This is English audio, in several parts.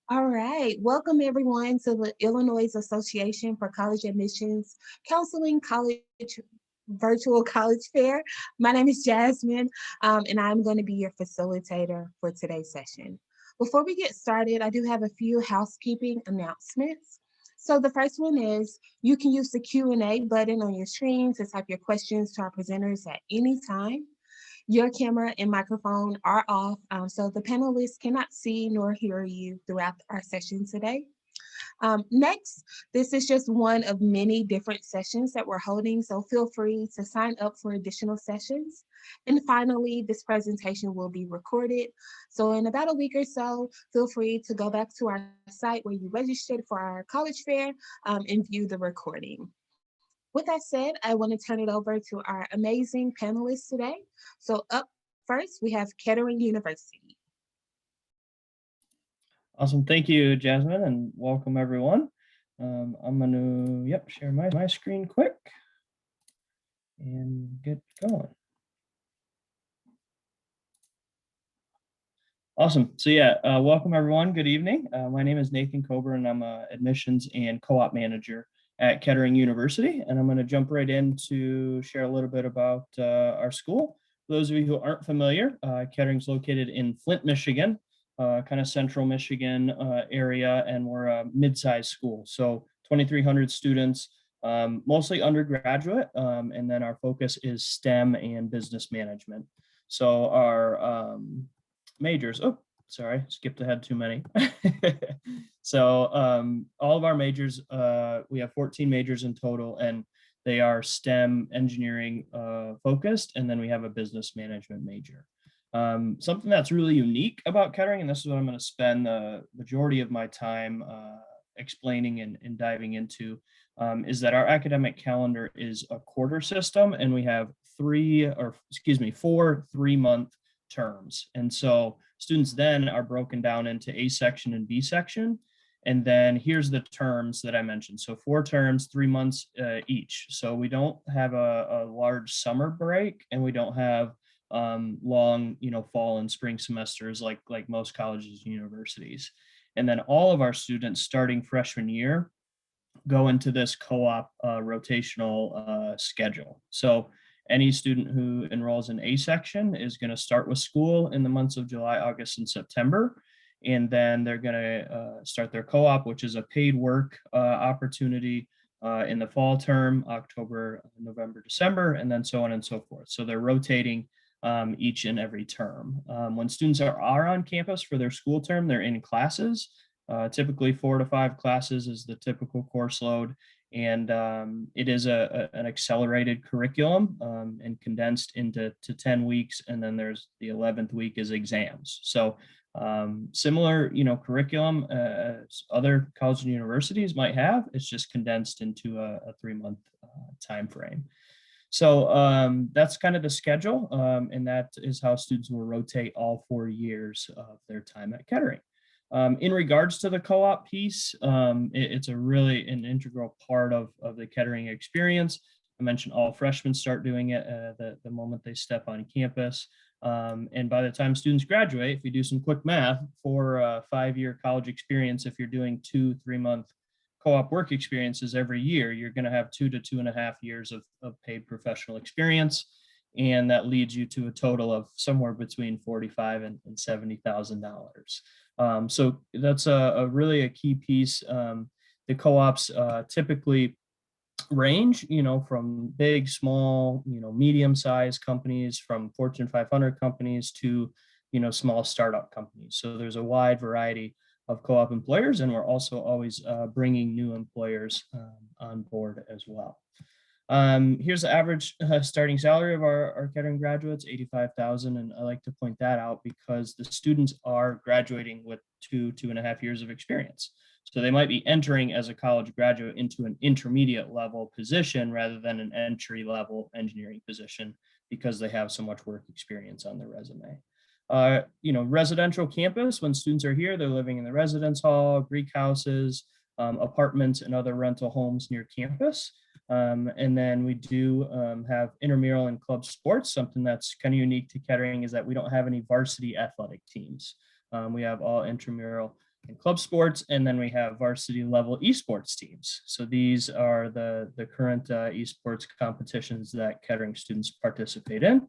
All right. Welcome everyone to the Illinois Association for College Admissions Counseling College Virtual College Fair. My name is Jasmine, and I'm going to be your facilitator for today's session. Before we get started, I do have a few housekeeping announcements. So the first one is you can use the Q&A button on your screen to type your questions to our presenters at any time. Your camera and microphone are off, so the panelists cannot see nor hear you throughout our session today. Next, this is just one of many different sessions that we're holding, so feel free to sign up for additional sessions. And finally, this presentation will be recorded. So in about a week or so, feel free to go back to our site where you registered for our college fair and view the recording. With that said, I want to turn it over to our amazing panelists today. So up first, we have Kettering University. Awesome. Thank you, Jasmine, and welcome everyone. I'm going to, share my screen quick and get going. Awesome. So welcome everyone. Good evening. My name is Nathan Kober, and I'm an admissions and co-op manager at Kettering University. And I'm going to jump right in to share a little bit about our school. For those of you who aren't familiar, Kettering's located in Flint, Michigan, kind of central Michigan area, and we're a mid-sized school. So 2,300 students, mostly undergraduate, and then our focus is STEM and business management. So our majors, skipped ahead too many. So all of our majors, we have 14 majors in total, and they are STEM engineering focused, and then we have a business management major. Something that's really unique about Kettering, and this is what I'm going to spend the majority of my time explaining and diving into, is that our academic calendar is a quarter system, and we have 4 3-month terms. And so students then are broken down into A section and B section. And then here's the terms that I mentioned. So 4 terms, 3 months each. So we don't have a large summer break, and we don't have long, fall and spring semesters like most colleges and universities. And then all of our students starting freshman year go into this co-op rotational schedule. So any student who enrolls in A section is going to start with school in the months of July, August, and September. And then they're going to start their co-op, which is a paid work opportunity in the fall term, October, November, December, and then so on and so forth. So they're rotating each and every term. When students are on campus for their school term, they're in classes. Typically 4 to 5 classes is the typical course load. And it is an accelerated curriculum and condensed into 10 weeks. And then there's the 11th week is exams. So similar, curriculum as other colleges and universities might have, it's just condensed into a 3-month time frame. So that's kind of the schedule. And that is how students will rotate all 4 years of their time at Kettering. In regards to the co-op piece, it's a really an integral part of the Kettering experience. I mentioned all freshmen start doing it the moment they step on campus. And by the time students graduate, if you do some quick math, for a 5-year college experience, if you're doing 2 3-month co-op work experiences every year, you're going to have 2 to 2.5 years of paid professional experience. And that leads you to a total of somewhere between $45,000 and $70,000. So that's a really a key piece. The co-ops typically range, from big, small, medium-sized companies, from Fortune 500 companies to, small startup companies. So there's a wide variety of co-op employers, and we're also always bringing new employers on board as well. Here's the average starting salary of our Kettering graduates, $85,000. And I like to point that out because the students are graduating with 2.5 years of experience. So they might be entering as a college graduate into an intermediate level position rather than an entry level engineering position because they have so much work experience on their resume. Residential campus, when students are here, they're living in the residence hall, Greek houses, apartments, and other rental homes near campus. And then we do have intramural and club sports. Something that's kind of unique to Kettering is that we don't have any varsity athletic teams. We have all intramural and club sports, and then we have varsity level esports teams. So these are the current esports competitions that Kettering students participate in.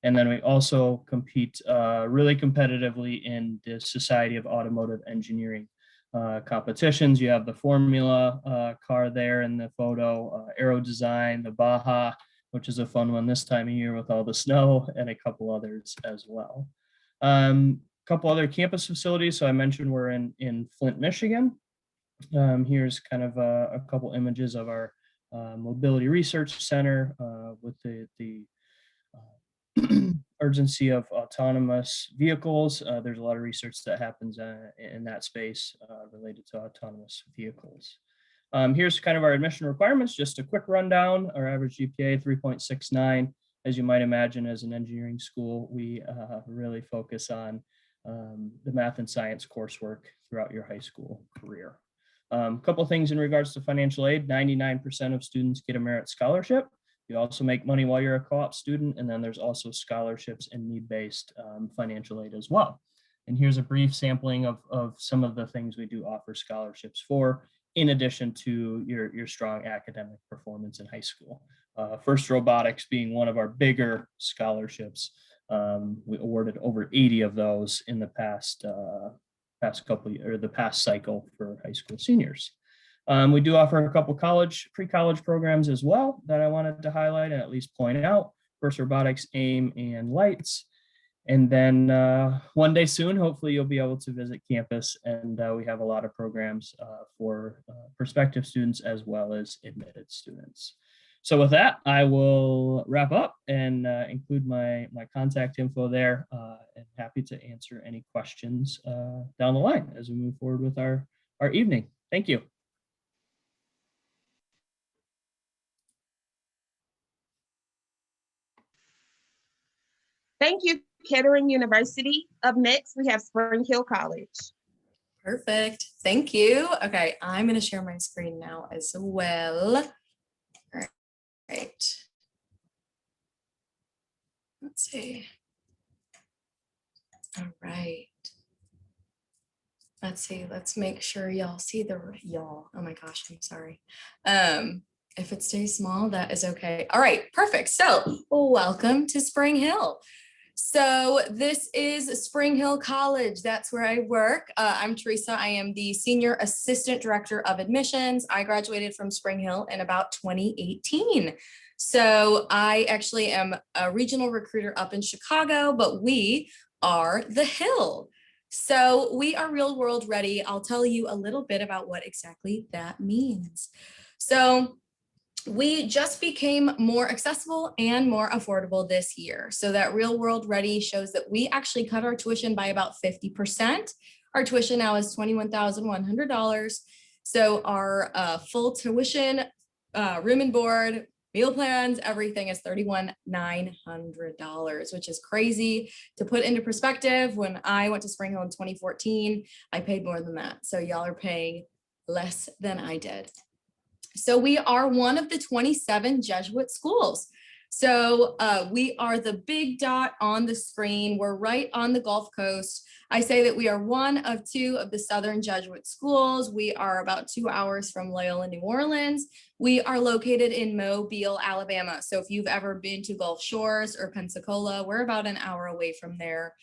And then we also compete really competitively in the Society of Automotive Engineering competitions. You have the Formula car there in the photo, Aero Design, the Baja, which is a fun one this time of year with all the snow, and a couple others as well. Couple other campus facilities. So I mentioned we're in Flint, Michigan. Here's kind of a couple images of our Mobility Research Center with the urgency of autonomous vehicles. There's a lot of research that happens in that space related to autonomous vehicles. Here's kind of our admission requirements, just a quick rundown. Our average GPA 3.69. As you might imagine, as an engineering school, we really focus on the math and science coursework throughout your high school career. A couple of things in regards to financial aid. 99% of students get a merit scholarship. You also make money while you're a co-op student, and then there's also scholarships and need-based financial aid as well. And here's a brief sampling of some of the things we do offer scholarships for, in addition to your strong academic performance in high school. First robotics being one of our bigger scholarships. We awarded over 80 of those in the past cycle for high school seniors. We do offer a couple pre-college programs as well that I wanted to highlight and at least point out. First robotics, AIM, and lights. And then one day soon, hopefully you'll be able to visit campus, and we have a lot of programs for prospective students as well as admitted students. So with that, I will wrap up and include my contact info there, and happy to answer any questions down the line as we move forward with our evening. Thank you. Thank you, Kettering University. Up next, we have Spring Hill College. Perfect. Thank you. Okay, I'm going to share my screen now as well. All right. Let's see. All right. Let's see. Let's make sure y'all see y'all. Oh my gosh, I'm sorry. If it stays small, that is okay. All right, perfect. So welcome to Spring Hill. So this is Spring Hill College. That's where I work. I'm Teresa. I am the Senior Assistant Director of Admissions. I graduated from Spring Hill in about 2018. So I actually am a regional recruiter up in Chicago, but we are the Hill. So we are real world ready. I'll tell you a little bit about what exactly that means. So we just became more accessible and more affordable this year. So that real world ready shows that we actually cut our tuition by about 50%. Our tuition now is $21,100. So our full tuition, room and board, meal plans, everything is $31,900, which is crazy. To put into perspective, when I went to Spring Hill in 2014, I paid more than that. So y'all are paying less than I did. So we are one of the 27 Jesuit schools. So we are the big dot on the screen. We're right on the Gulf Coast. I say that we are one of two of the Southern Jesuit schools. We are about 2 hours from Loyola, New Orleans. We are located in Mobile, Alabama. So if you've ever been to Gulf Shores or Pensacola, we're about an hour away from there.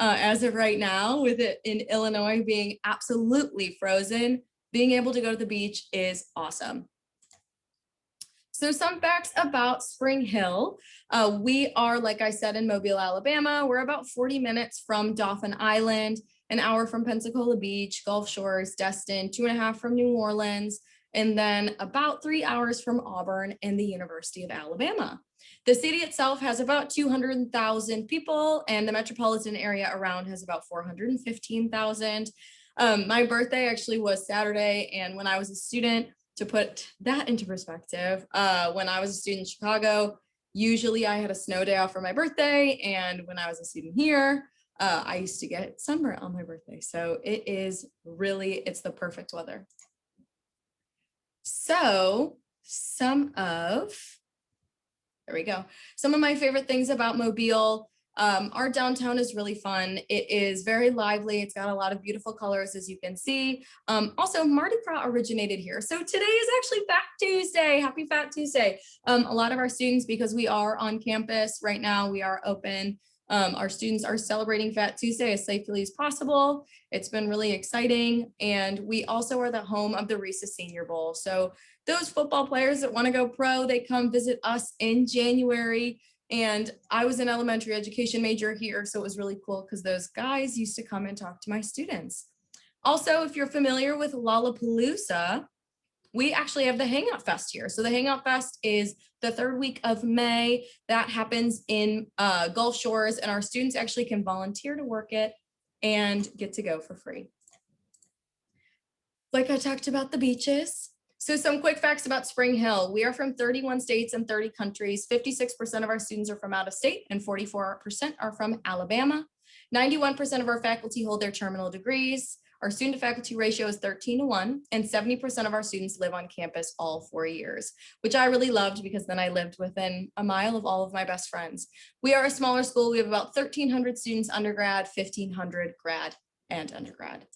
As of right now, with it in Illinois being absolutely frozen, being able to go to the beach is awesome. So some facts about Spring Hill. We are, like I said, in Mobile, Alabama. We're about 40 minutes from Dauphin Island, an hour from Pensacola Beach, Gulf Shores, Destin, 2.5 from New Orleans, and then about 3 hours from Auburn and the University of Alabama. The city itself has about 200,000 people, and the metropolitan area around has about 415,000. My birthday actually was Saturday, and when I was a student, to put that into perspective, when I was a student in Chicago, usually I had a snow day off for my birthday. And when I was a student here, I used to get sunburn on my birthday. So it is really, it's the perfect weather. So there we go. Some of my favorite things about Mobile, Our downtown is really fun. It is very lively. It's got a lot of beautiful colors, as you can see. Also, Mardi Gras originated here. So today is actually Fat Tuesday. Happy Fat Tuesday. A lot of our students, because we are on campus right now, we are open. Our students are celebrating Fat Tuesday as safely as possible. It's been really exciting. And we also are the home of the Reese's Senior Bowl. So those football players that want to go pro, they come visit us in January. And I was an elementary education major here, so it was really cool because those guys used to come and talk to my students. Also, if you're familiar with Lollapalooza, we actually have the Hangout Fest here. So the Hangout Fest is the 3rd week of May. That happens in Gulf Shores, and our students actually can volunteer to work it and get to go for free. Like I talked about the beaches. So some quick facts about Spring Hill. We are from 31 states and 30 countries. 56% of our students are from out of state and 44% are from Alabama. 91% of our faculty hold their terminal degrees. Our student to faculty ratio is 13:1, and 70% of our students live on campus all 4 years, which I really loved because then I lived within a mile of all of my best friends. We are a smaller school. We have about 1,300 students undergrad, 1,500 grad and undergrad.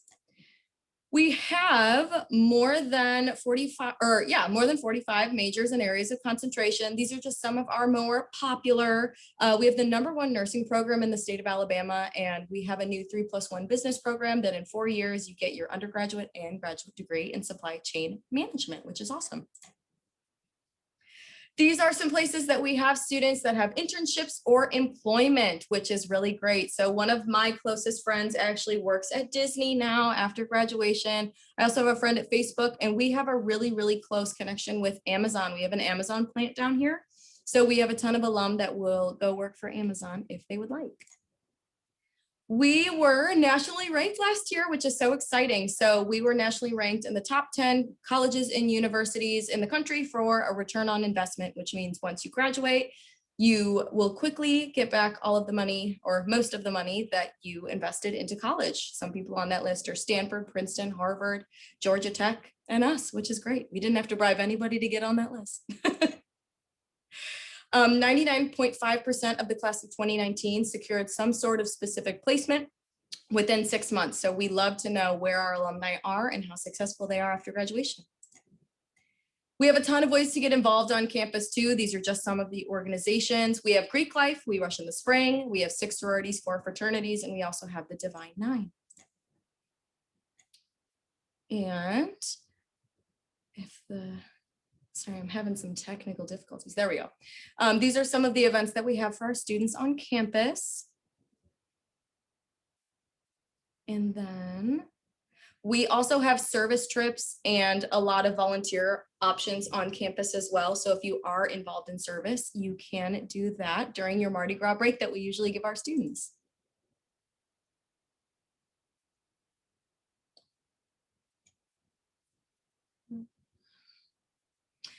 We have more than 45 majors and areas of concentration. These are just some of our more popular. We have the #1 nursing program in the state of Alabama, and we have a new 3+1 business program that in 4 years you get your undergraduate and graduate degree in supply chain management, which is awesome. These are some places that we have students that have internships or employment, which is really great. So one of my closest friends actually works at Disney now after graduation. I also have a friend at Facebook, and we have a really, really close connection with Amazon. We have an Amazon plant down here. So we have a ton of alum that will go work for Amazon if they would like. We were nationally ranked last year, which is so exciting. So we were nationally ranked in the top 10 colleges and universities in the country for a return on investment, which means once you graduate, you will quickly get back all of the money or most of the money that you invested into college. Some people on that list are Stanford, Princeton, Harvard, Georgia Tech, and us, which is great. We didn't have to bribe anybody to get on that list. 99.5% of the class of 2019 secured some sort of specific placement within 6 months. So we love to know where our alumni are and how successful they are after graduation. We have a ton of ways to get involved on campus too. These are just some of the organizations. We have Greek Life, we rush in the spring, we have 6 sororities, 4 fraternities, and we also have the Divine Nine. And sorry, I'm having some technical difficulties. There we go. These are some of the events that we have for our students on campus. And then we also have service trips and a lot of volunteer options on campus as well. So if you are involved in service, you can do that during your Mardi Gras break that we usually give our students.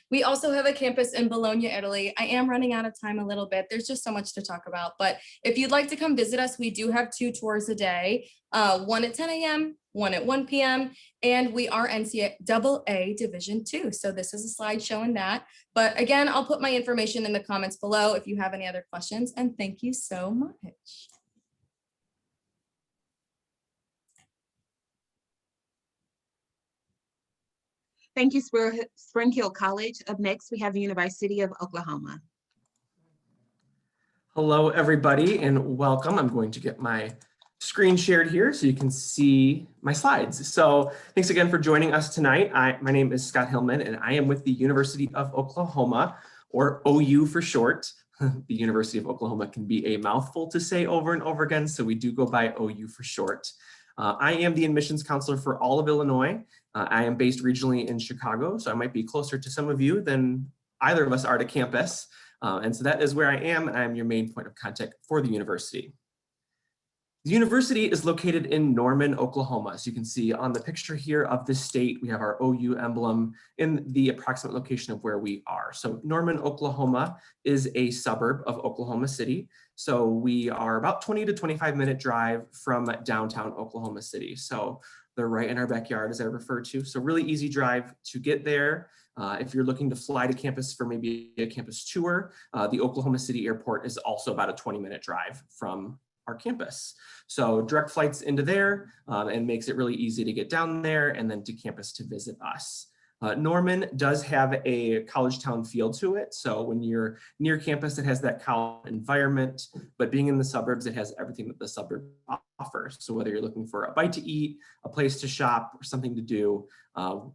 We also have a campus in Bologna, Italy. I am running out of time a little bit. There's just so much to talk about. But if you'd like to come visit us, we do have 2 tours a day, one at 10 a.m., one at 1 p.m. And we are NCAA Division II. So this is a slide showing that. But again, I'll put my information in the comments below if you have any other questions. And thank you so much. Thank you, Spring Hill College. Up next, we have the University of Oklahoma. Hello, everybody, and welcome. I'm going to get my screen shared here so you can see my slides. So thanks again for joining us tonight. My name is Scott Hillman, and I am with the University of Oklahoma, or OU for short. The University of Oklahoma can be a mouthful to say over and over again, so we do go by OU for short. I am the admissions counselor for all of Illinois. I am based regionally in Chicago, so I might be closer to some of you than either of us are to campus. And so that is where I am, and I'm your main point of contact for the university. The university is located in Norman, Oklahoma. So you can see on the picture here of the state, we have our OU emblem in the approximate location of where we are. So Norman, Oklahoma is a suburb of Oklahoma City. So we are about 20 to 25-minute drive from downtown Oklahoma City. So they're right in our backyard, as I refer to. So really easy drive to get there. If you're looking to fly to campus for maybe a campus tour, the Oklahoma City Airport is also about a 20-minute drive from our campus. So direct flights into there and makes it really easy to get down there and then to campus to visit us. Norman does have a college town feel to it. So when you're near campus, it has that college environment, but being in the suburbs, it has everything that the suburb offers. So whether you're looking for a bite to eat, a place to shop, or something to do,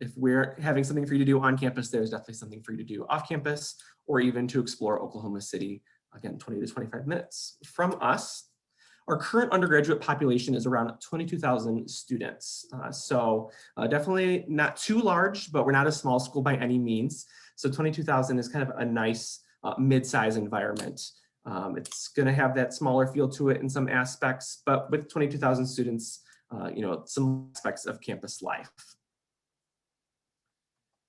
if we're having something for you to do on campus, there's definitely something for you to do off campus, or even to explore Oklahoma City, again, 20 to 25 minutes from us. Our current undergraduate population is around 22,000 students. Definitely not too large, but we're not a small school by any means. So 22,000 is kind of a nice mid-size environment. It's gonna have that smaller feel to it in some aspects, but with 22,000 students, some aspects of campus life.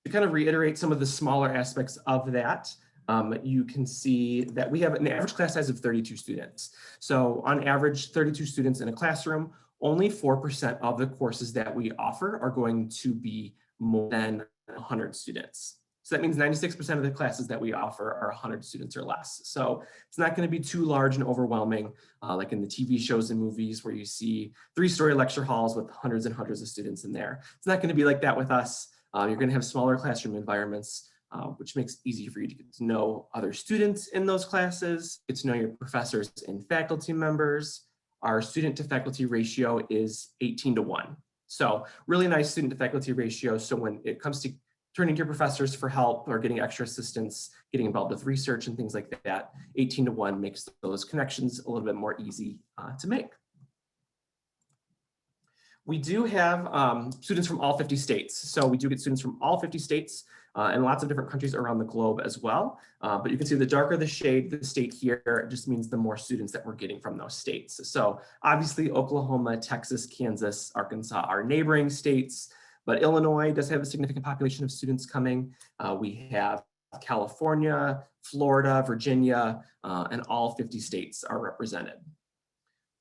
To kind of reiterate some of the smaller aspects of that, you can see that we have an average class size of 32 students. So on average, 32 students in a classroom, only 4% of the courses that we offer are going to be more than 100 students. So that means 96% of the classes that we offer are 100 students or less. So it's not going to be too large and overwhelming, like in the TV shows and movies where you see 3-story lecture halls with hundreds and hundreds of students in there. It's not going to be like that with us. You're going to have smaller classroom environments, which makes it easy for you to get to know other students in those classes, get to know your professors and faculty members. Our student to faculty ratio is 18:1. So really nice student to faculty ratio. So when it comes to turning to your professors for help or getting extra assistance, getting involved with research and things like that, 18:1 makes those connections a little bit more easy to make. We do have students from all 50 states. So we do get students from all 50 states and lots of different countries around the globe as well. But you can see the darker the shade, the state here, just means the more students that we're getting from those states. So obviously Oklahoma, Texas, Kansas, Arkansas are neighboring states, but Illinois does have a significant population of students coming. We have California, Florida, Virginia, and all 50 states are represented.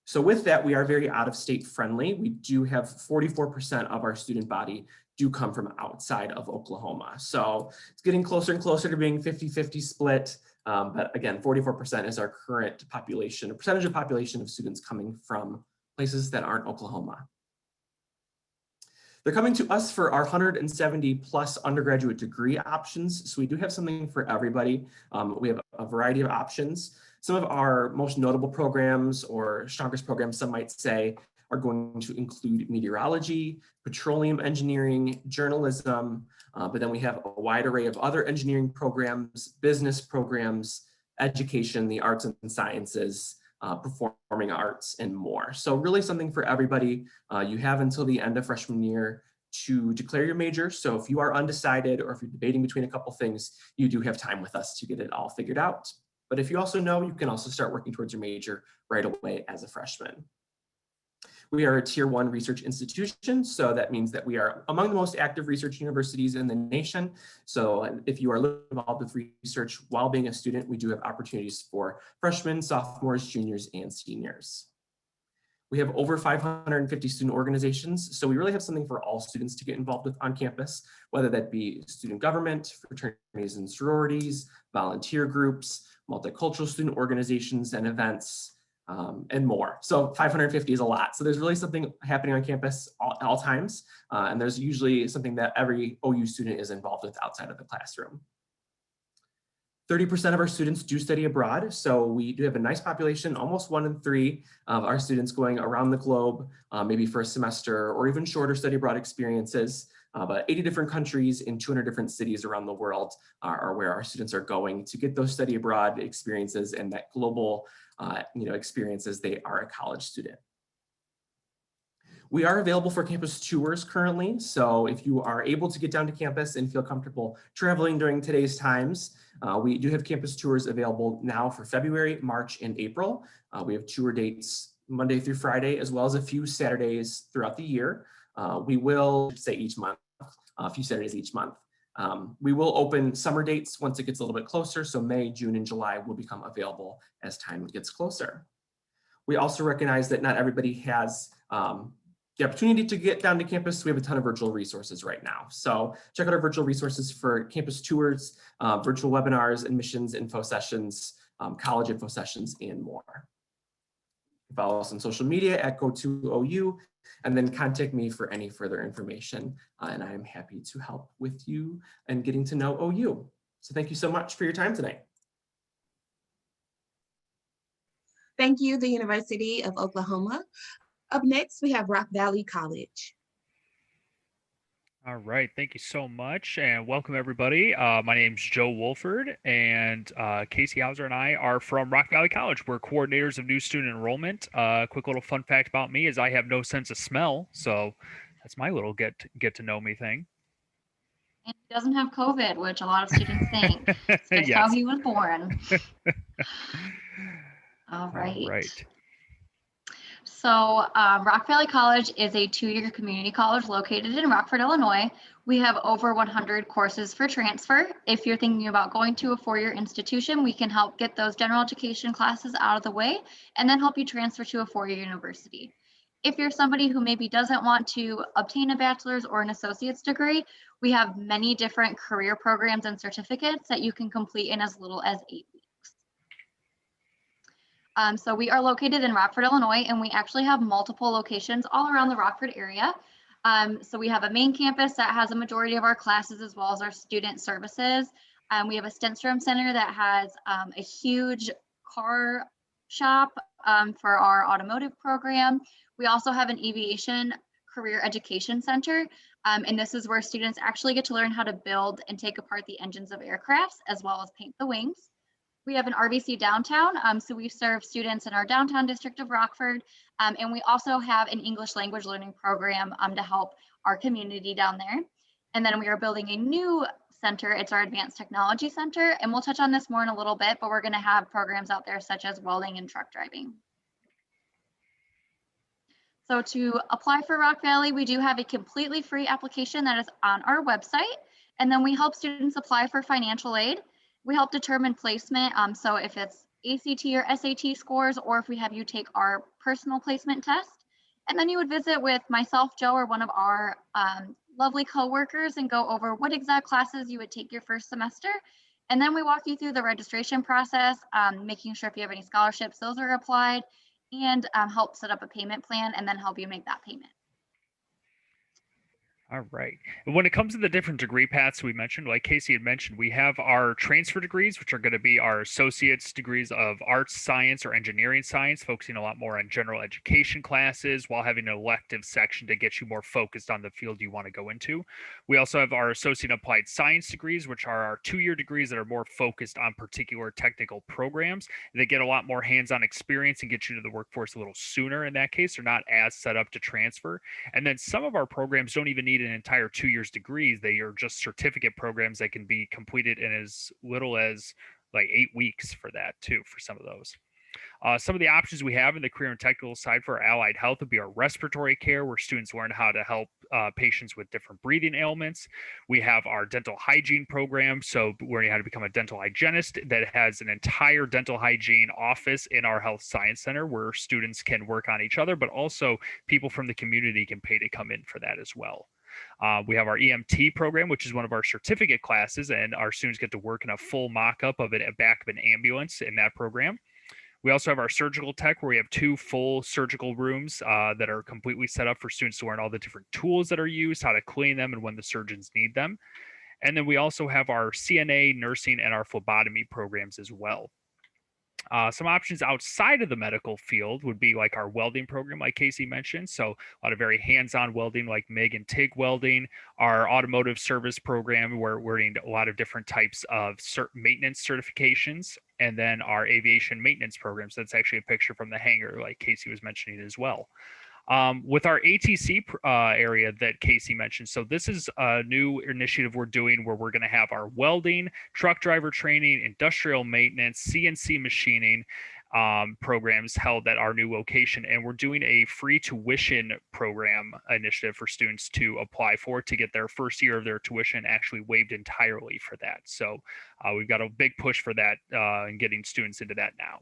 So with that, we are very out-of-state friendly. We do have 44% of our student body do come from outside of Oklahoma. So it's getting closer and closer to being 50-50 split. But again, 44% is our current population, a percentage of population of students coming from places that aren't Oklahoma. They're coming to us for our 170 plus undergraduate degree options. So we do have something for everybody. We have a variety of options. Some of our most notable programs or strongest programs, some might say, are going to include meteorology, petroleum engineering, journalism, but then we have a wide array of other engineering programs, business programs, education, the arts and sciences, performing arts, and more. So really something for everybody. You have until the end of freshman year to declare your major. So if you are undecided or if you're debating between a couple things, you do have time with us to get it all figured out. But if you also know, you can also start working towards your major right away as a freshman. We are a Tier 1 research institution, so that means that we are among the most active research universities in the nation. So if you are involved with research while being a student, we do have opportunities for freshmen, sophomores, juniors, and seniors. We have over 550 student organizations, so we really have something for all students to get involved with on campus, whether that be student government, fraternities and sororities, volunteer groups, multicultural student organizations and events, and more. So 550 is a lot. So there's really something happening on campus at all times. And there's usually something that every OU student is involved with outside of the classroom. 30% of our students do study abroad. So we do have a nice population, almost 1 in 3 of our students going around the globe, maybe for a semester or even shorter study abroad experiences. But 80 different countries in 200 different cities around the world are where our students are going to get those study abroad experiences and that global experiences. They are a college student. We are available for campus tours currently. So if you are able to get down to campus and feel comfortable traveling during today's times, we do have campus tours available now for February, March, and April. We have tour dates Monday through Friday, as well as a few Saturdays throughout the year. We will say each month, a few Saturdays each month. We will open summer dates once it gets a little bit closer. So May, June, and July will become available as time gets closer. We also recognize that not everybody has the opportunity to get down to campus, we have a ton of virtual resources right now. So check out our virtual resources for campus tours, virtual webinars, admissions info sessions, college info sessions, and more. Follow us on social media at go2ou, and then contact me for any further information. And I'm happy to help with you and getting to know OU. So thank you so much for your time tonight. Thank you, the University of Oklahoma. Up next, we have Rock Valley College. All right, thank you so much, and welcome everybody. My name's Joe Wolford, and Casey Hauser and I are from Rock Valley College. We're coordinators of new student enrollment. Quick little fun fact about me is I have no sense of smell, so that's my little get to know me thing. And he doesn't have COVID, which a lot of students think. It's just Yes. how he was born. All right. All right. So Rock Valley College is a 2-year community college located in Rockford, Illinois. We have over 100 courses for transfer. If you're thinking about going to a 4-year institution, we can help get those general education classes out of the way and then help you transfer to a 4-year university. If you're somebody who maybe doesn't want to obtain a bachelor's or an associate's degree, we have many different career programs and certificates that you can complete in as little as 8 weeks. So we are located in Rockford, Illinois, and we actually have multiple locations all around the Rockford area. So we have a main campus that has a majority of our classes as well as our student services. We have a Stenstrom Center that has a huge car shop for our automotive program. We also have an aviation career education center, and this is where students actually get to learn how to build and take apart the engines of aircrafts as well as paint the wings. We have an RVC downtown, so we serve students in our downtown district of Rockford, and we also have an English language learning program to help our community down there. And then we are building a new center. It's our Advanced Technology Center, and we'll touch on this more in a little bit, but we're going to have programs out there such as welding and truck driving. So to apply for Rock Valley, we do have a completely free application that is on our website, and then we help students apply for financial aid. We help determine placement, so if it's ACT or SAT scores, or if we have you take our personal placement test. And then you would visit with myself, Joe, or one of our lovely coworkers and go over what exact classes you would take your first semester. And then we walk you through the registration process, making sure if you have any scholarships, those are applied, and help set up a payment plan and then help you make that payment. All right. When it comes to the different degree paths we mentioned, like Casey had mentioned, we have our transfer degrees, which are going to be our associate's degrees of arts, science, or engineering science, focusing a lot more on general education classes while having an elective section to get you more focused on the field you want to go into. We also have our associate applied science degrees, which are our 2-year degrees that are more focused on particular technical programs. They get a lot more hands-on experience and get you to the workforce a little sooner in that case. They're not as set up to transfer. And then some of our programs don't even need an entire 2 years degrees. They are just certificate programs that can be completed in as little as like 8 weeks for that too, for some of those. Some of the options we have in the career and technical side for allied health would be our respiratory care, where students learn how to help patients with different breathing ailments. We have our dental hygiene program, so learning how to become a dental hygienist, that has an entire dental hygiene office in our health science center where students can work on each other, but also people from the community can pay to come in for that as well. We have our EMT program, which is one of our certificate classes, and our students get to work in a full mock-up of it at back of an ambulance in that program. We also have our surgical tech, where we have 2 full surgical rooms that are completely set up for students to learn all the different tools that are used, how to clean them, and when the surgeons need them. And then we also have our CNA, nursing, and our phlebotomy programs as well. Some options outside of the medical field would be like our welding program, like Casey mentioned. So a lot of very hands-on welding, like MIG and TIG welding. Our automotive service program, where we're in a lot of different types of maintenance certifications. And then our aviation maintenance programs. So that's actually a picture from the hangar, like Casey was mentioning as well. With our ATC area that Casey mentioned. So this is a new initiative we're doing where we're going to have our welding, truck driver training, industrial maintenance, CNC machining programs held at our new location. And we're doing a free tuition program initiative for students to apply for to get their first year of their tuition actually waived entirely for that. So we've got a big push for that and getting students into that now.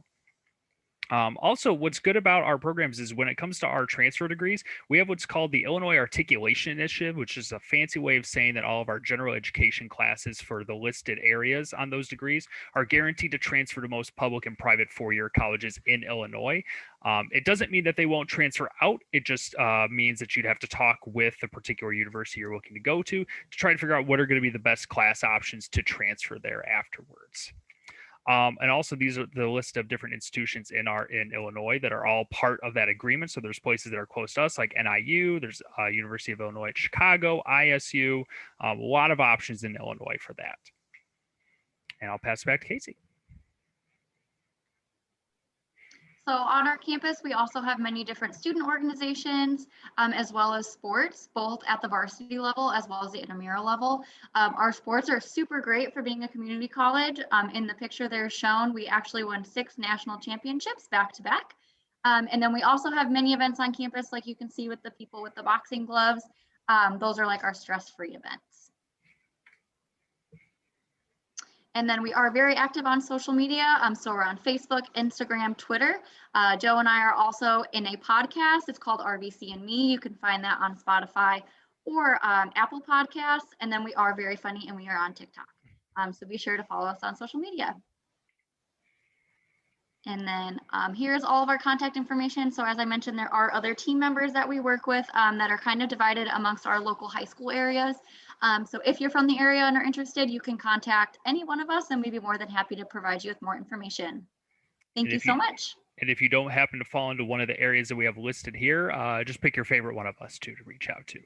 Also, what's good about our programs is when it comes to our transfer degrees, we have what's called the Illinois Articulation Initiative, which is a fancy way of saying that all of our general education classes for the listed areas on those degrees are guaranteed to transfer to most public and private four-year colleges in Illinois. It doesn't mean that they won't transfer out. It just means that you'd have to talk with the particular university you're looking to go to try to figure out what are going to be the best class options to transfer there afterwards. And also these are the list of different institutions in Illinois that are all part of that agreement. So there's places that are close to us like NIU, there's University of Illinois at Chicago, ISU, a lot of options in Illinois for that. And I'll pass it back to Casey. So on our campus, we also have many different student organizations, as well as sports, both at the varsity level as well as the intramural level. Our sports are super great for being a community college. In the picture there shown, we actually won 6 national championships back to back. And then we also have many events on campus, like you can see with the people with the boxing gloves. Those are like our stress-free events. And then we are very active on social media. So we're on Facebook, Instagram, Twitter. Joe and I are also in a podcast. It's called RVC and Me. You can find that on Spotify or Apple Podcasts. And then we are very funny and we are on TikTok. So be sure to follow us on social media. And then here's all of our contact information. So as I mentioned, there are other team members that we work with that are kind of divided amongst our local high school areas. So if you're from the area and are interested, you can contact any one of us and we'd be more than happy to provide you with more information. Thank you so much. And if you don't happen to fall into one of the areas that we have listed here, just pick your favorite one of us to reach out to.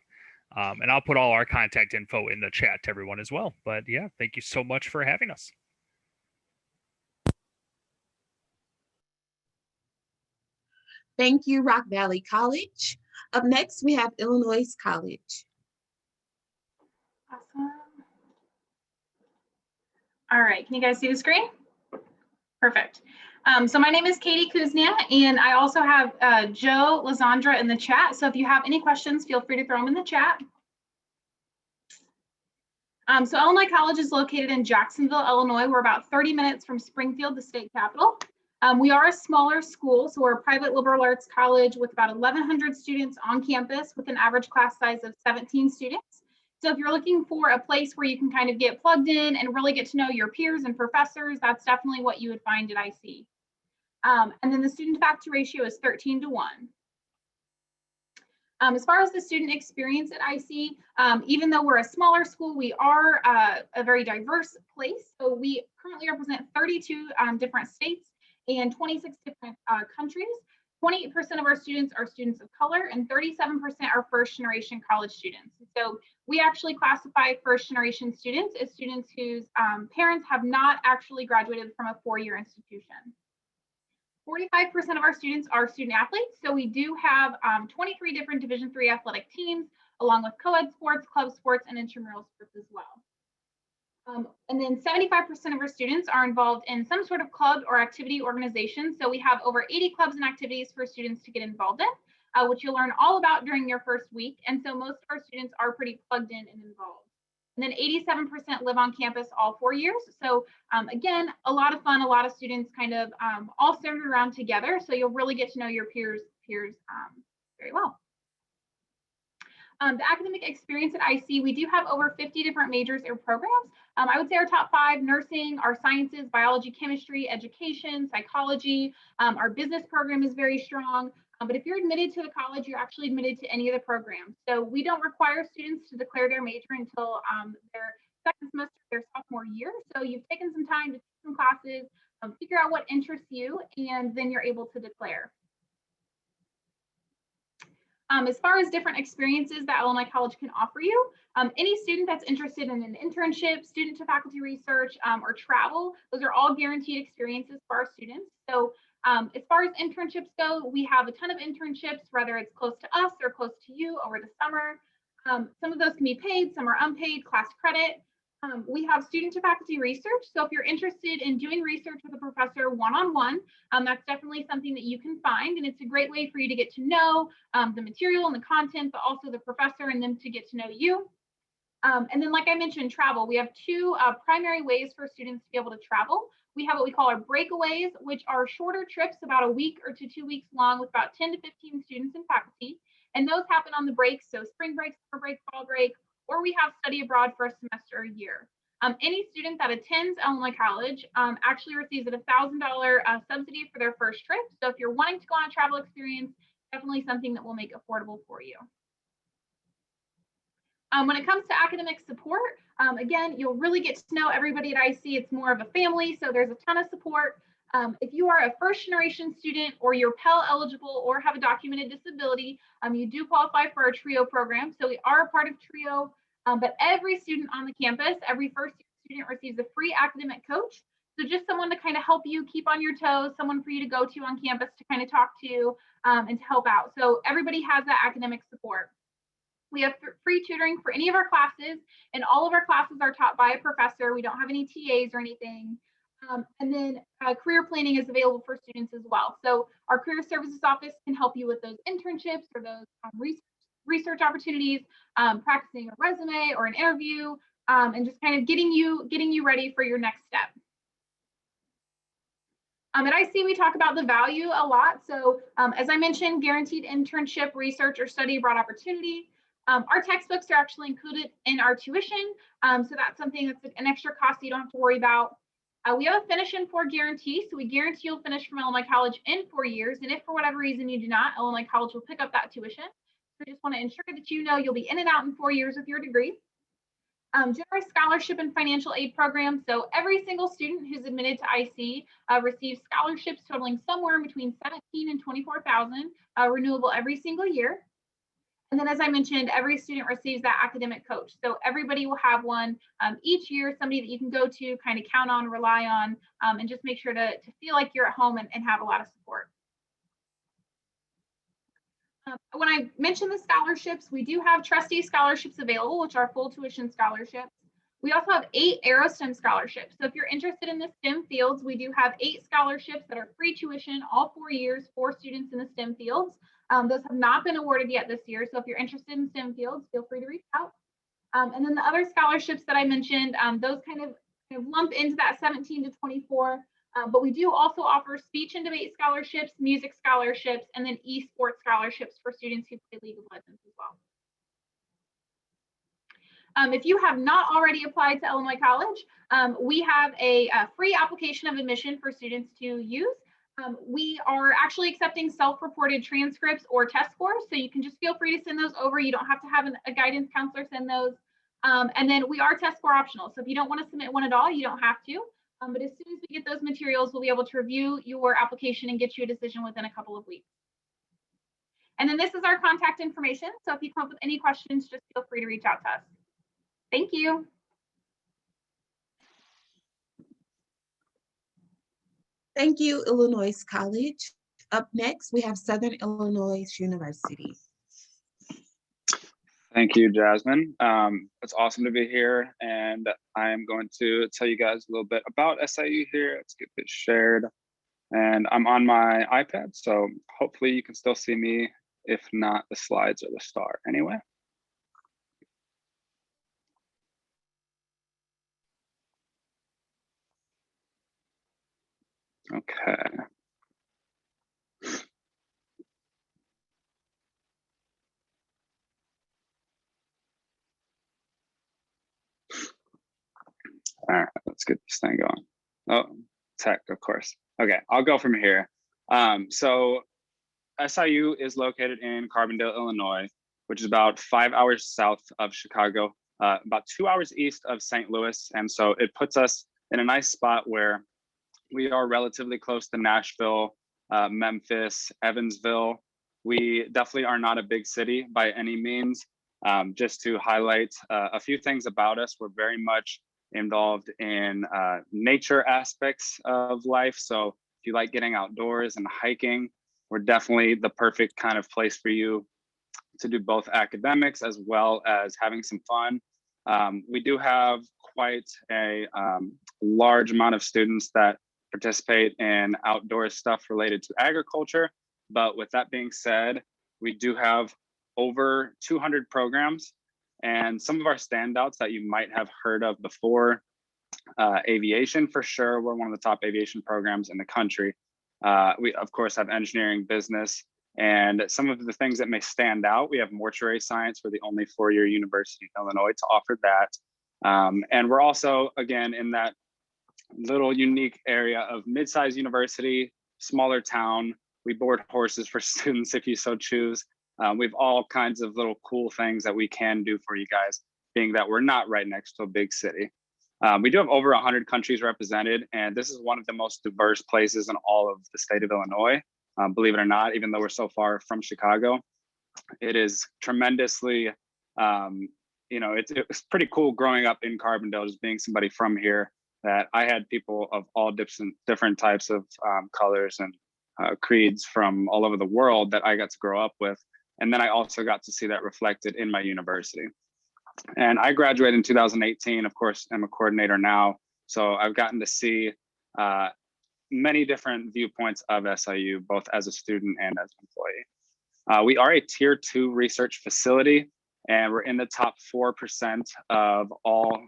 And I'll put all our contact info in the chat to everyone as well. But yeah, thank you so much for having us. Thank you, Rock Valley College. Up next, we have Illinois College. Awesome. All right, can you guys see the screen? Perfect. So my name is Katie Kuznia, and I also have Joe Lazandra in the chat. So if you have any questions, feel free to throw them in the chat. So Illinois College is located in Jacksonville, Illinois. We're about 30 minutes from Springfield, the state capital. We are a smaller school, so we're a private liberal arts college with about 1,100 students on campus with an average class size of 17 students. So if you're looking for a place where you can kind of get plugged in and really get to know your peers and professors, that's definitely what you would find at IC. And then the student faculty ratio is 13:1. As far as the student experience at IC, even though we're a smaller school, we are a very diverse place. So we currently represent 32 different states and 26 different countries. 28% of our students are students of color and 37% are first generation college students. So we actually classify first generation students as students whose parents have not actually graduated from a 4-year institution. 45% of our students are student athletes. So we do have 23 different Division III athletic teams, along with co-ed sports, club sports, and intramural sports as well. And then 75% of our students are involved in some sort of club or activity organization. So we have over 80 clubs and activities for students to get involved in, which you'll learn all about during your first week. And so most of our students are pretty plugged in and involved. And then 87% live on campus all 4 years. So again, a lot of fun, a lot of students kind of all centered around together. So you'll really get to know your peers very well. The academic experience at IC, we do have over 50 different majors or programs. I would say our top 5: nursing, our sciences, biology, chemistry, education, psychology. Our business program is very strong. But if you're admitted to the college, you're actually admitted to any of the programs. So we don't require students to declare their major until their second semester, their sophomore year. So you've taken some time to take some classes, figure out what interests you, and then you're able to declare. As far as different experiences that Illinois College can offer you, any student that's interested in an internship, student to faculty research, or travel, those are all guaranteed experiences for our students. So as far as internships go, we have a ton of internships, whether it's close to us or close to you over the summer. Some of those can be paid, some are unpaid, class credit. We have student to faculty research. So if you're interested in doing research with a professor one-on-one, that's definitely something that you can find. And it's a great way for you to get to know the material and the content, but also the professor and them to get to know you. And then, like I mentioned, travel. We have 2 primary ways for students to be able to travel. We have what we call our breakaways, which are shorter trips, about a week or to 2 weeks long, with about 10 to 15 students and faculty. And those happen on the breaks, so spring break, summer break, fall break, or we have study abroad for a semester or a year. Any student that attends Illinois College actually receives a $1,000 subsidy for their first trip. So if you're wanting to go on a travel experience, definitely something that will make affordable for you. When it comes to academic support, again, you'll really get to know everybody at IC. It's more of a family, so there's a ton of support. If you are a first generation student or you're Pell eligible or have a documented disability, you do qualify for our TRIO program. So we are a part of TRIO, but every student on the campus, every first year student receives a free academic coach. So just someone to kind of help you keep on your toes, someone for you to go to on campus to kind of talk to and to help out. So everybody has that academic support. We have free tutoring for any of our classes, and all of our classes are taught by a professor. We don't have any TAs or anything. And then career planning is available for students as well. So our career services office can help you with those internships or those research opportunities, practicing a resume or an interview, and just kind of getting you ready for your next step. At IC, we talk about the value a lot. So as I mentioned, guaranteed internship, research, or study abroad opportunity. Our textbooks are actually included in our tuition. So that's something that's an extra cost you don't have to worry about. We have a finish in 4 guarantee. So we guarantee you'll finish from Illinois College in 4 years. And if for whatever reason you do not, Illinois College will pick up that tuition. So we just want to ensure that you know you'll be in and out in 4 years with your degree. Generous scholarship and financial aid program. So every single student who's admitted to IC receives scholarships totaling somewhere between $17,000 and $24,000, renewable every single year. And then, as I mentioned, every student receives that academic coach. So everybody will have one each year, somebody that you can go to, kind of count on, rely on, and just make sure to feel like you're at home and have a lot of support. When I mentioned the scholarships, we do have trustee scholarships available, which are full tuition scholarships. We also have 8 AeroSTEM scholarships. So if you're interested in the STEM fields, we do have 8 scholarships that are free tuition all 4 years for students in the STEM fields. Those have not been awarded yet this year. So if you're interested in STEM fields, feel free to reach out. And then the other scholarships that I mentioned, those kind of lump into that 17 to 24. But we do also offer speech and debate scholarships, music scholarships, and then esports scholarships for students who play League of Legends as well. If you have not already applied to Illinois College, we have a free application of admission for students to use. We are actually accepting self-reported transcripts or test scores, so you can just feel free to send those over. You don't have to have a guidance counselor send those. And then we are test score optional, so if you don't want to submit one at all, you don't have to. But as soon as we get those materials, we'll be able to review your application and get you a decision within a couple of weeks. And then this is our contact information, so if you come up with any questions, just feel free to reach out to us. Thank you. Thank you, Illinois College. Up next, we have Southern Illinois University. Thank you, Jasmine. It's awesome to be here, and I'm going to tell you guys a little bit about SIU here. Let's get this shared. And I'm on my iPad, so hopefully you can still see me. If not, the slides are the star anyway. Okay. All right, let's get this thing going. Oh, tech, of course. Okay, I'll go from here. So SIU is located in Carbondale, Illinois, which is about 5 hours south of Chicago, about 2 hours east of St. Louis. And so it puts us in a nice spot where we are relatively close to Nashville, Memphis, Evansville. We definitely are not a big city by any means. Just to highlight a few things about us, we're very much involved in nature aspects of life. So if you like getting outdoors and hiking, we're definitely the perfect kind of place for you to do both academics as well as having some fun. We do have quite a large amount of students that participate in outdoor stuff related to agriculture. But with that being said, we do have over 200 programs, and some of our standouts that you might have heard of before Aviation for sure. We're one of the top aviation programs in the country. We of course have engineering, business, and some of the things that may stand out. We have mortuary science. We're the only four-year university in Illinois to offer that. And we're also, again, in that little unique area of mid-sized university, smaller town. We board horses for students if you so choose. We have all kinds of little cool things that we can do for you guys, being that we're not right next to a big city. We do have over 100 countries represented, and this is one of the most diverse places in all of the state of Illinois, believe it or not, even though we're so far from Chicago. It is tremendously, it's pretty cool growing up in Carbondale, just being somebody from here, that I had people of all different types of colors and creeds from all over the world that I got to grow up with. And then I also got to see that reflected in my university. And I graduated in 2018. Of course, I'm a coordinator now. So I've gotten to see many different viewpoints of SIU, both as a student and as an employee. We are a tier 2 research facility, and we're in the top 4% of all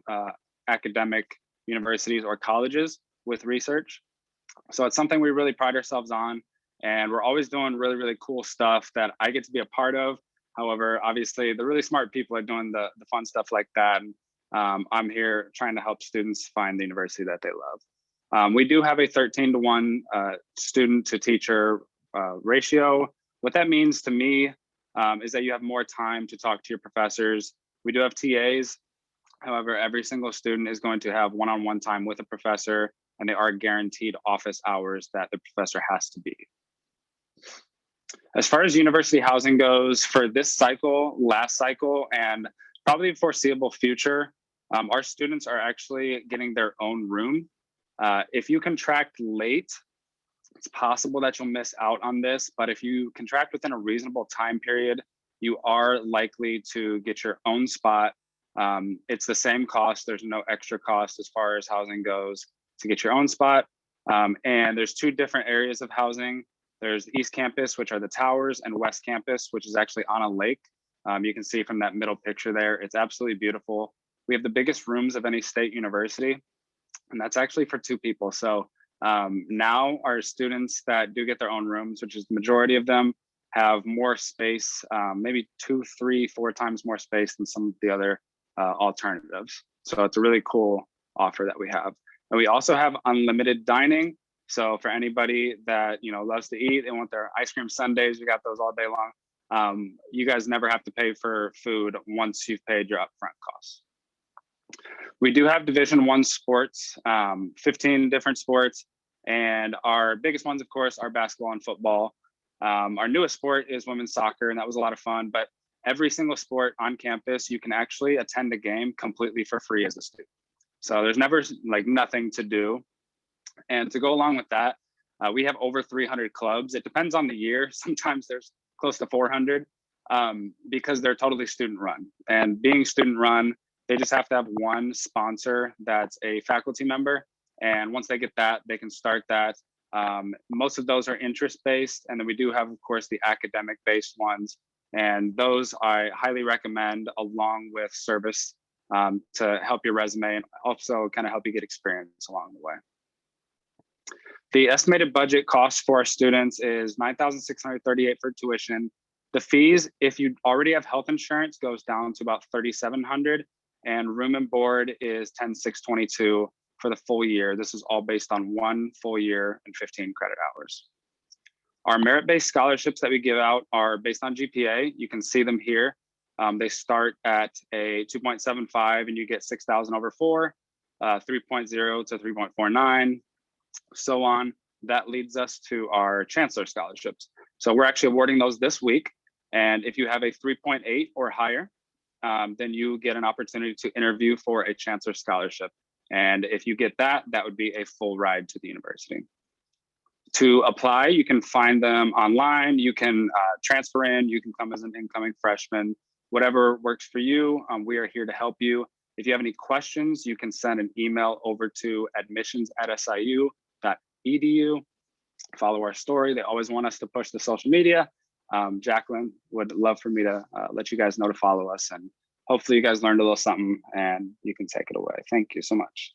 academic universities or colleges with research. So it's something we really pride ourselves on. And we're always doing really, really cool stuff that I get to be a part of. However, obviously, the really smart people are doing the fun stuff like that. And I'm here trying to help students find the university that they love. We do have a 13-to-1 student to teacher ratio. What that means to me is that you have more time to talk to your professors. We do have TAs. However, every single student is going to have one-on-one time with a professor, and they are guaranteed office hours that the professor has to be. As far as university housing goes, for this cycle, last cycle, and probably foreseeable future, our students are actually getting their own room. If you contract late, it's possible that you'll miss out on this, but if you contract within a reasonable time period, you are likely to get your own spot. It's the same cost. There's no extra cost as far as housing goes to get your own spot. And there's 2 different areas of housing. There's East Campus, which are the towers, and West Campus, which is actually on a lake. You can see from that middle picture there, it's absolutely beautiful. We have the biggest rooms of any state university, and that's actually for 2 people. So now our students that do get their own rooms, which is the majority of them, have more space, maybe 2, 3, 4 times more space than some of the other alternatives. So it's a really cool offer that we have. And we also have unlimited dining. So for anybody that loves to eat and want their ice cream sundaes, we got those all day long. You guys never have to pay for food once you've paid your upfront costs. We do have Division I sports, 15 different sports, and our biggest ones, of course, are basketball and football. Our newest sport is women's soccer, and that was a lot of fun. But every single sport on campus, you can actually attend a game completely for free as a student. So there's never nothing to do. And to go along with that, we have over 300 clubs. It depends on the year. Sometimes there's close to 400 because they're totally student run. And being student run, they just have to have one sponsor that's a faculty member. And once they get that, they can start that. Most of those are interest-based. And then we do have, of course, the academic-based ones. And those I highly recommend, along with service to help your resume and also kind of help you get experience along the way. The estimated budget cost for our students is $9,638 for tuition. The fees, if you already have health insurance, goes down to about $3,700, and room and board is $10,622 for the full year. This is all based on 1 full year and 15 credit hours. Our merit-based scholarships that we give out are based on GPA. You can see them here. They start at a 2.75 and you get 6,000 over 4, 3.0 to 3.49, so on. That leads us to our chancellor scholarships. So we're actually awarding those this week. And if you have a 3.8 or higher, then you get an opportunity to interview for a chancellor scholarship. And if you get that, that would be a full ride to the university. To apply, you can find them online. You can transfer in. You can come as an incoming freshman. Whatever works for you, we are here to help you. If you have any questions, you can send an email over to admissions@siu.edu. Follow our story. They always want us to push the social media. Jacqueline would love for me to let you guys know to follow us. And hopefully you guys learned a little something and you can take it away. Thank you so much.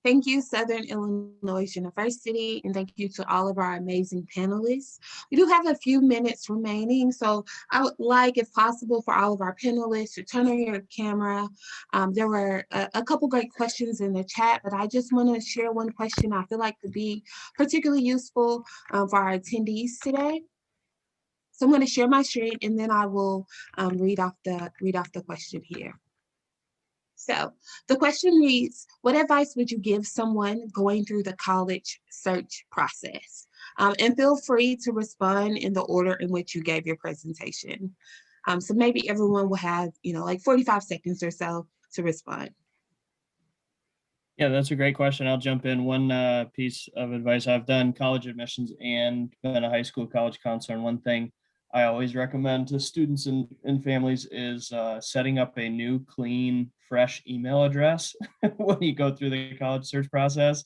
Thank you, Southern Illinois University, and thank you to all of our amazing panelists. We do have a few minutes remaining, so I would like, if possible, for all of our panelists to turn on your camera. There were a couple great questions in the chat, but I just want to share one question I feel like could be particularly useful for our attendees today. So I'm going to share my screen, and then I will read off the question here. So the question reads, what advice would you give someone going through the college search process? And feel free to respond in the order in which you gave your presentation. So maybe everyone will have, like 45 seconds or so to respond. Yeah, that's a great question. I'll jump in. One piece of advice: I've done college admissions and been a high school college counselor. And one thing I always recommend to students and families is setting up a new, clean, fresh email address when you go through the college search process.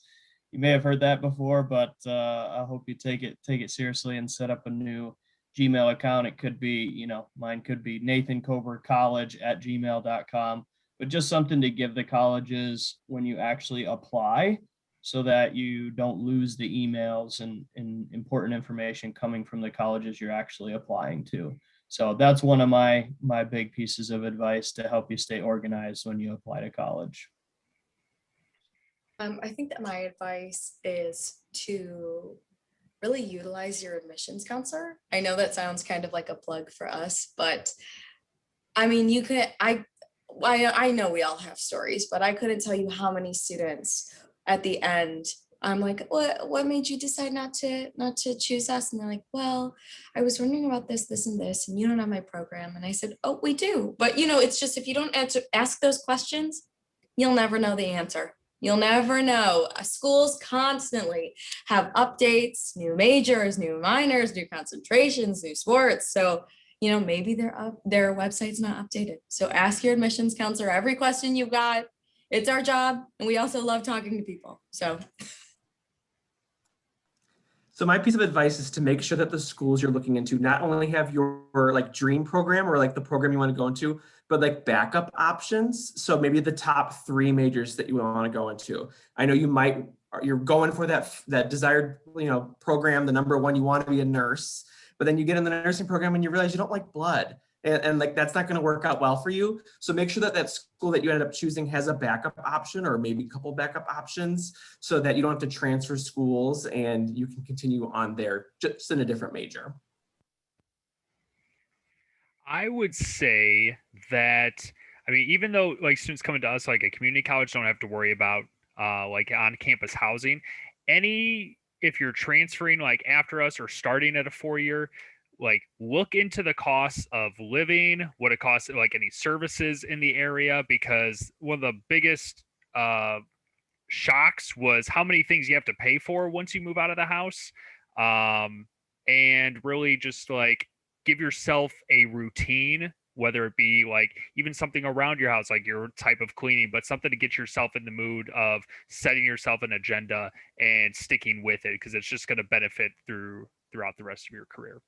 You may have heard that before, but I hope you take it seriously and set up a new Gmail account. It could be, mine could be nathancovercollege@gmail.com, but just something to give the colleges when you actually apply, so that you don't lose the emails and important information coming from the colleges you're actually applying to. So that's one of my big pieces of advice to help you stay organized when you apply to college. I think that my advice is to really utilize your admissions counselor. I know that sounds kind of like a plug for us, but I mean, I know we all have stories, but I couldn't tell you how many students at the end, I'm like, what made you decide not to choose us? And they're like, well, I was wondering about this, and this, and you don't have my program. And I said, oh, we do. But it's just, if you don't ask those questions, you'll never know the answer. You'll never know. Schools constantly have updates, new majors, new minors, new concentrations, new sports. So, maybe their website's not updated. So ask your admissions counselor every question you've got. It's our job, and we also love talking to people. So my piece of advice is to make sure that the schools you're looking into not only have your like dream program or like the program you want to go into, but like backup options. So maybe the top 3 majors that you want to go into. I know you're going for that desired, program, the number 1, you want to be a nurse, but then you get in the nursing program and you realize you don't like blood. And like, that's not going to work out well for you. So make sure that school that you ended up choosing has a backup option, or maybe a couple backup options, so that you don't have to transfer schools and you can continue on there just in a different major. I would say that, even though like students coming to us, like a community college, don't have to worry about like on-campus housing. If you're transferring like after us or starting at a 4-year, like look into the costs of living, what it costs, like any services in the area, because one of the biggest shocks was how many things you have to pay for once you move out of the house. And really just like give yourself a routine, whether it be like even something around your house, like your type of cleaning, but something to get yourself in the mood of setting yourself an agenda and sticking with it, because it's just going to benefit throughout the rest of your career.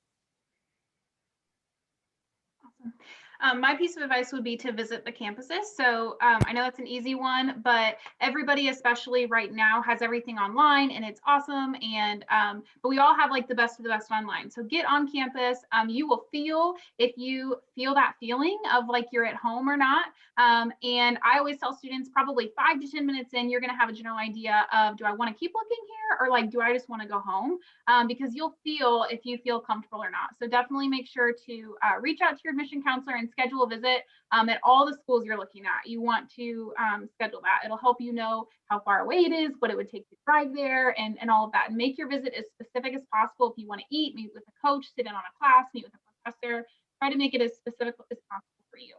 My piece of advice would be to visit the campuses. So I know that's an easy one, but everybody, especially right now, has everything online and it's awesome. And but we all have like the best of the best online. So get on campus. You will feel if you feel that feeling of like you're at home or not. And I always tell students probably 5 to 10 minutes in, you're going to have a general idea of, do I want to keep looking here, or like, do I just want to go home? Because you'll feel if you feel comfortable or not. So definitely make sure to reach out to your admission counselor and schedule a visit at all the schools you're looking at. You want to schedule that. It'll help you know how far away it is, what it would take to drive there, and all of that. And make your visit as specific as possible. If you want to eat, meet with a coach, sit in on a class, meet with a professor, try to make it as specific as possible for you.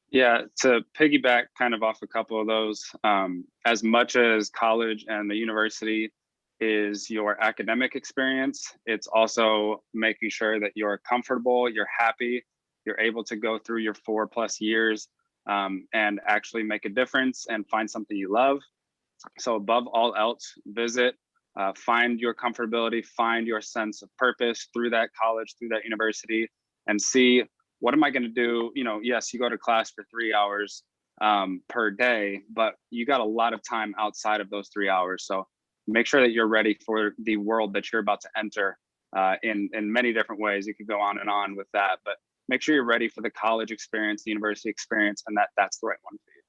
Yeah, to piggyback kind of off a couple of those, as much as college and the university is your academic experience, it's also making sure that you're comfortable, you're happy, you're able to go through your 4+ years and actually make a difference and find something you love. So above all else, visit, find your comfortability, find your sense of purpose through that college, through that university, and see, what am I going to do? Yes, you go to class for 3 hours, per day, but you got a lot of time outside of those 3 hours. So make sure that you're ready for the world that you're about to enter in many different ways. You could go on with that, but make sure you're ready for the college experience, the university experience, and that's the right one for you.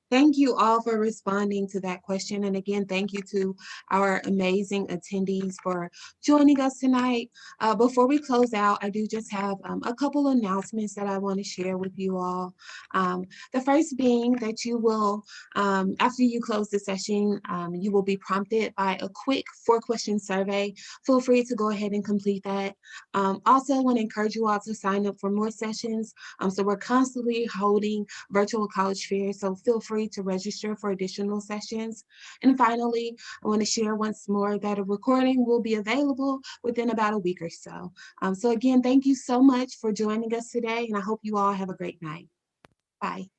Thank you all for responding to that question. And again, thank you to our amazing attendees for joining us tonight. Before we close out, I do just have a couple announcements that I want to share with you all. The first being that you will, after you close the session, you will be prompted by a quick 4-question survey. Feel free to go ahead and complete that. Also, I want to encourage you all to sign up for more sessions. So we're constantly holding virtual college fairs, so feel free to register for additional sessions. And finally, I want to share once more that a recording will be available within about a week or so. So again, thank you so much for joining us today, and I hope you all have a great night. Bye.